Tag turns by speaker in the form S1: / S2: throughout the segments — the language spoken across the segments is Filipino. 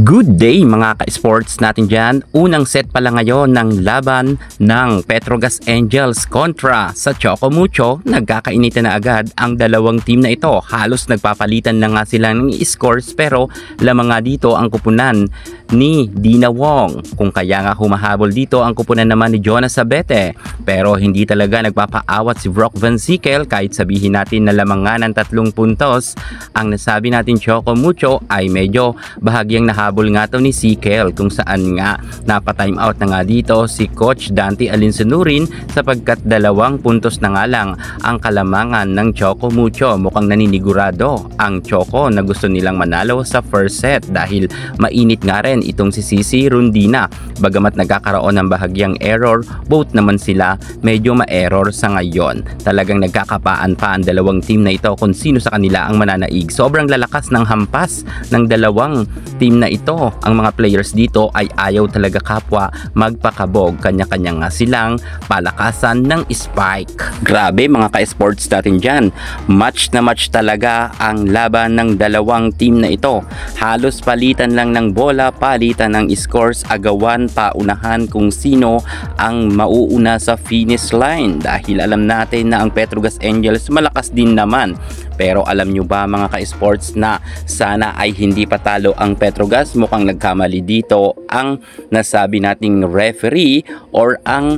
S1: Good day mga ka-sports natin dyan. Unang set pala ngayon ng laban ng Petrogas Angels kontra sa Choco Mucho. Nagkakainitan na agad ang dalawang team na ito. Halos nagpapalitan na nga sila ng scores pero lamang nga dito ang kupunan ni Dina Wong. Kung kaya nga humahabol dito ang kupunan naman ni Jonas Sabete. Pero hindi talaga nagpapaawat si Brock Van Sickle kahit sabihin natin na lamang nga ng 3 puntos. Ang nasabi natin Choco Mucho ay medyo bahagyang habol nga to ni Sickle kung saan nga napatime out na nga dito si Coach Dante Alinsunurin sapagkat 2 puntos na nga lang ang kalamangan ng Choco Mucho. Mukhang naninigurado ang Choco na gusto nilang manalo sa first set dahil mainit nga rin itong si Cici Rondina. Bagamat nagkakaroon ng bahagyang error, both naman sila medyo ma-error sa ngayon. Talagang nagkakapaan pa ang dalawang team na ito kung sino sa kanila ang mananaig. Sobrang lalakas ng hampas ng dalawang team na ito. Ang mga players dito ay ayaw talaga kapwa magpakabog. Kanya-kanya nga silang palakasan ng spike. Grabe mga ka-sports natin dyan. Match na match talaga ang laban ng dalawang team na ito. Halos palitan lang ng bola, palitan ng scores, agawan, paunahan kung sino ang mauuna sa finish line. Dahil alam natin na ang Petrogas Angels malakas din naman. Pero alam nyo ba mga ka-sports na sana ay hindi patalo ang Petrogas? Mukhang nagkamali dito ang nasabi nating referee or ang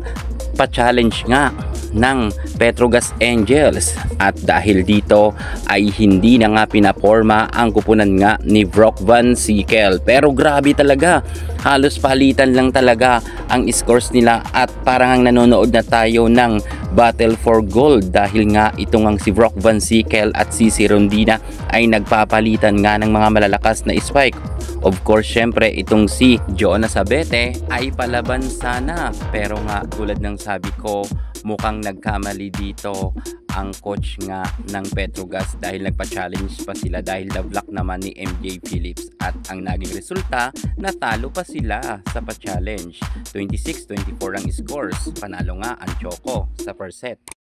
S1: pa-challenge nga ng Petrogas Angels. At dahil dito ay hindi na nga pinaporma ang kupunan nga ni Brock Van Sickle. Pero grabe talaga, halos palitan lang talaga ang scores nila at parang ang nanonood na tayo ng Battle for Gold dahil nga itong ang si Brock Van Sickle at Cici Rondina ay nagpapalitan nga ng mga malalakas na spike. Of course, syempre itong si Jonas Sabete ay palaban sana. Pero nga tulad ng sabi ko, mukhang nagkamali dito ang coach nga ng Petrogas dahil nagpa-challenge pa sila dahil na-block naman ni MJ Phillips at ang naging resulta, natalo pa sila sa pa-challenge. 26-24 ang scores. Panalo nga ang Choco sa first set.